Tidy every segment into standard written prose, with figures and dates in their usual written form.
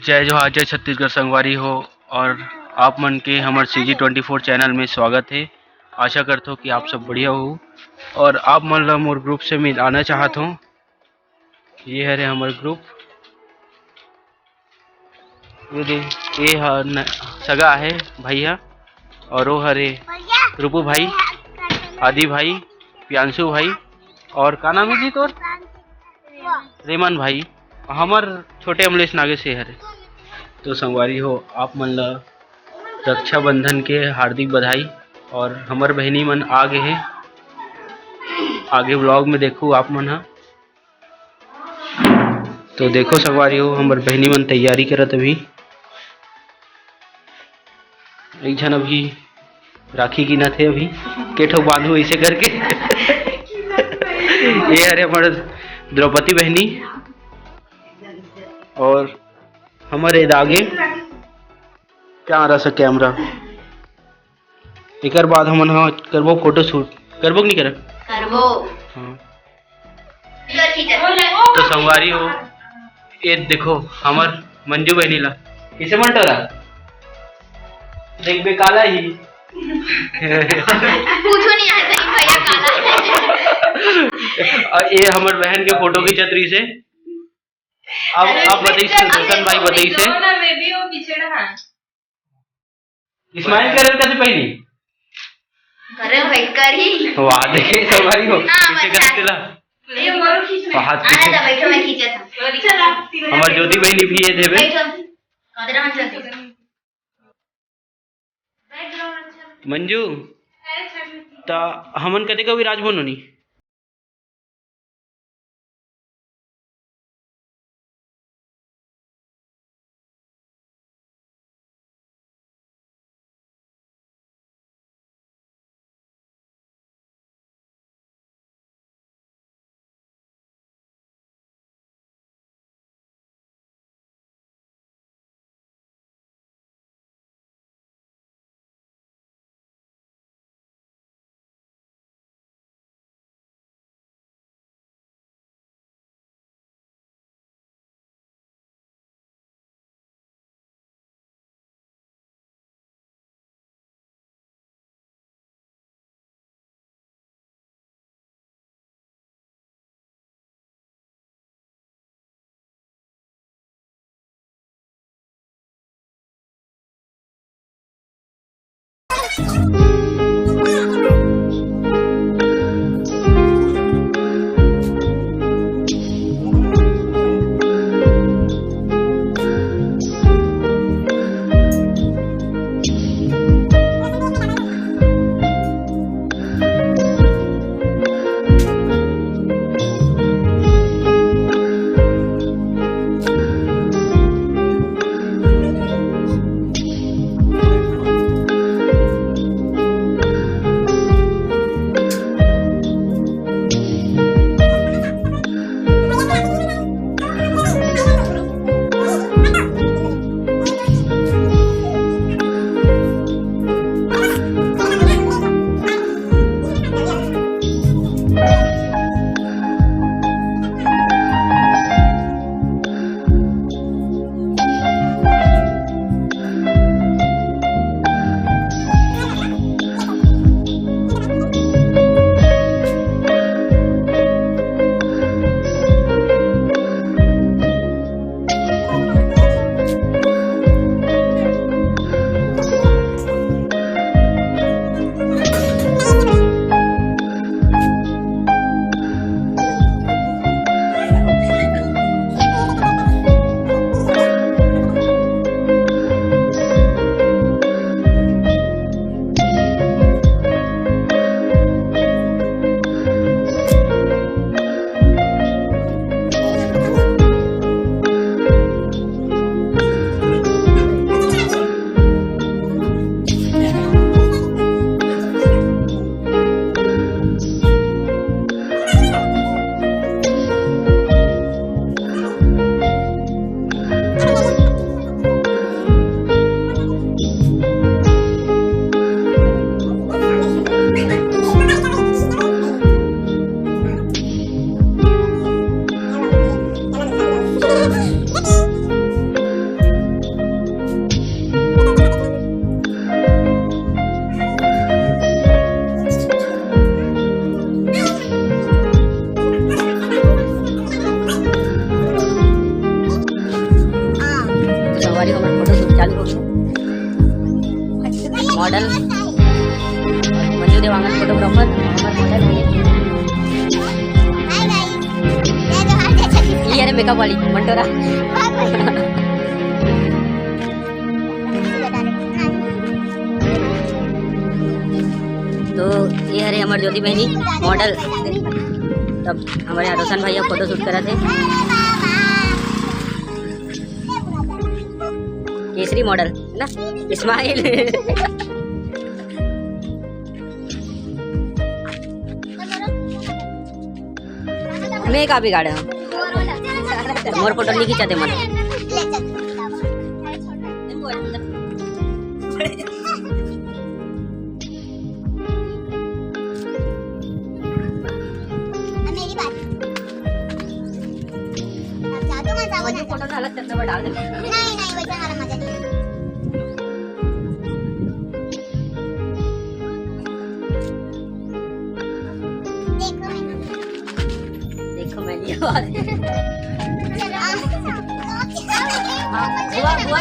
जय जोहार जय छत्तीसगढ़ संगवारी हो। और आप मन के हमर CG24 चैनल में स्वागत है। आशा करता हूँ कि आप सब बढ़िया हो और आप मन ला मोर ग्रुप से मिलाना चाहत हूँ। ये हरे हमर ग्रुप, ये सगा है भैया और वो हरे रूपू भाई, आदि भाई, प्रियांशु भाई और का नाम है जी तोर? रेमन भाई। हमर छोटे अमलेश नागे से हरे। तो संगवारी हो, आप मन ला रक्षाबंधन के हार्दिक बधाई। और हमर बहनी मन आ गए हैं, आगे ब्लॉग में देखो आप मन हा। तो देखो संगवारी हो, हमर बहनी मन तैयारी करत अभी। एक जन अभी राखी गिनत है, अभी के ठो बांधू ऐसे करके। ये हरे हमारे द्रौपदी बहनी और हमारे आगे क्या रहा कैमरा। एक बाद हम करबो फोटो शूट, करबो नहीं करब? करबो। हाँ। तो संगवारी हो, ये देखो हमर मंजू बहनी ला किसे मन टोरा देख बे काला ही। पूछो नहीं आया तेरी भैया काला है। और ये हमर बहन के फोटो खींचत रही से। अब बताइए सुदर्शन भाई, बताइए से मैं भी वो पीछे रहा इस्माइल करे कैसे पहली करे भाई करी। वाह देखे संगवारी हो कैसे करते ला ये मोरो खींच हाथ पीछे आना बैठो, मैं खींचा था। हमर ज्योति बहनी भी है देबे कादरा मन चलते मंजू ता हमन कते का विराज बनोनी। संगवारी हमारे फोटो शूट चालू हो गया। मॉडल मंजू देवांगन फोटोग्राफर हमारे मॉडल ये है मेकअप वाली मंटोरा। तो ये हरे हमारे ज्योति बहनी मॉडल। तब हमारे यहाँ रोशन भैया फोटो शूट करा थे। केसरी मॉडल है ना, इस्माइल। मैं का भी गाड़े मोर फोटो नहीं खींचाते मन। फोटो ना अलग चलते डाल दे। नहीं वैसा हमारा मजा नहीं। देखो मैं ये बात बुआ बुआ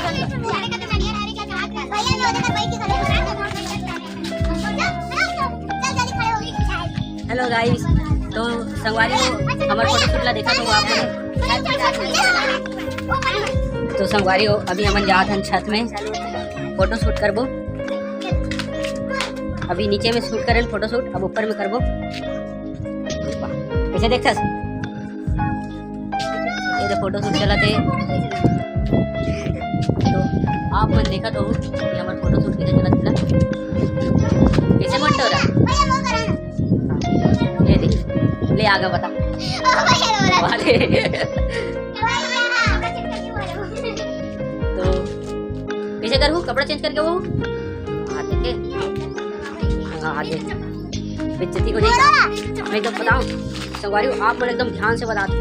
हेलो गाइस। तो संगवारी हमारे फोटो शूट ला देखा तो आपने। तो संगवारी हो अभी हम जात हन छत में फोटो शूट करबो। अभी नीचे में शूट करें फोटो शूट, अब ऊपर में करबो। कैसे देखता ये फोटो शूट चला थे। तो आप मन देखा तो ये हमारा फोटो शूट कैसे चला था। कैसे मंटो रहा ये देख ले आगे बता वाले। तो कैसे करूँ कपड़ा चेंज करके वो हाँ देखे हाँ देख बेइज्जती को देखा। मैं एकदम बताऊँ संगवारी आप मुझे एकदम ध्यान से बता दो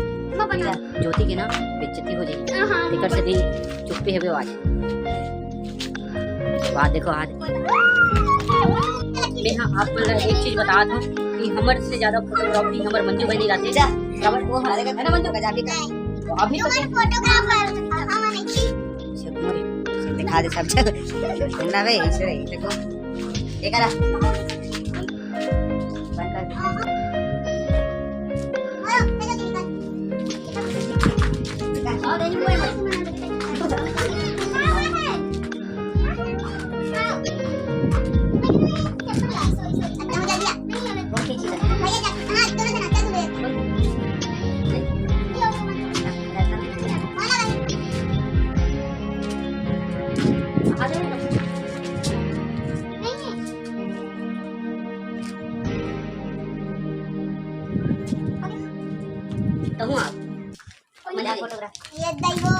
ज्योति की ना बेइज्जती हो जाएगी। टिकट से दिन चुप्पी है आज बात देखो आज मैं हाँ आप मुझे एक चीज बता दो कि हमारे से ज्यादा फोटोग्राफी हमारे मंजू बहनी रहती है वो हमारे है ना मंजू का तो अभी तो फोटोग्राफर दिखा दे सब ना भाई इसे देखो ये करा तो हूँ आप मजा फोटोग्राफ ये दैवो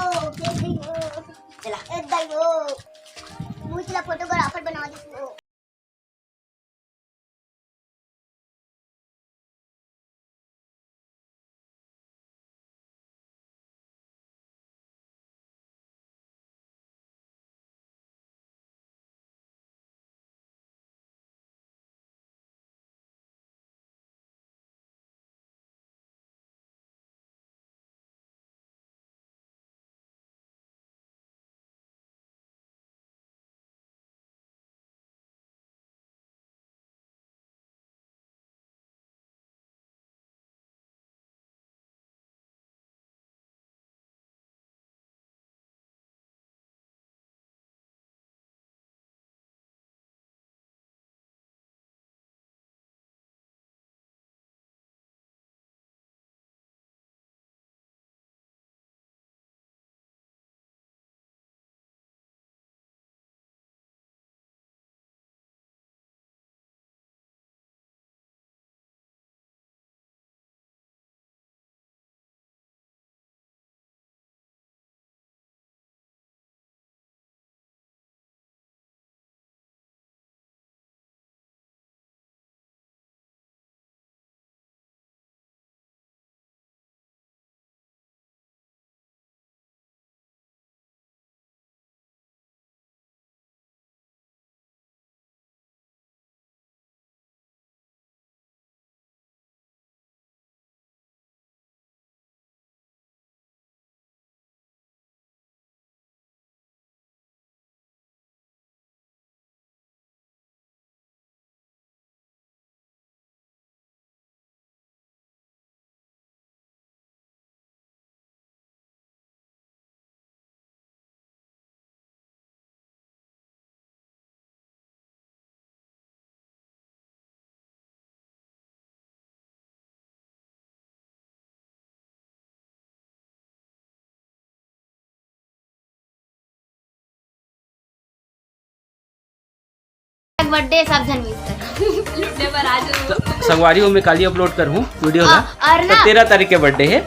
चला ये दैवो मुझे फोटोग्राफर बना दो। बर्थडे सब जन मिस कर लुटे पर आज संगवारी में काली अपलोड करूँ वीडियो ला। और ना 13 तारीख के बर्थडे है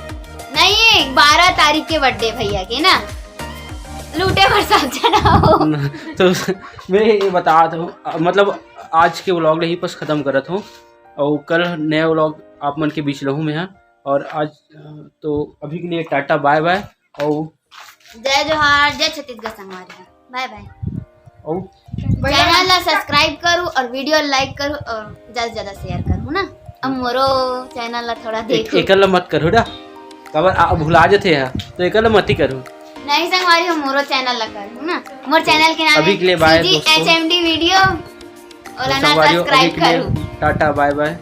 नहीं 12 तारीख के बर्थडे भैया के ना लूटे पर सब जन आओ। तो मैं ये बता हूँ मतलब आज के व्लॉग यहीं पर ख़त्म करत हूँ और कल नया व्लॉग आप मन के बीच रहूँ मैं यहाँ। और आज तो अभी के लिए टाटा बाय बाय और जय जोहार जय छत्तीसगढ़ संगवारी बाय बाय। और चैनल ला सब्सक्राइब करूँ और वीडियो लाइक करूँ और ज़्यादा से ज़्यादा शेयर करूँ ना। अब मोरो चैनल ला थोड़ा देखो एकल मत करो ना कबर भुला जाते हैं तो एकल मत ही करूँ नहीं संगवारी हो मोरो चैनल ला करूँ ना। मोर चैनल के नाम अभी के लिए बाय है दोस्तों। HMD वीडियो और ना संगवारी हो, अभी सब्सक्राइब के लिए करूँ। Ta ta bye bye.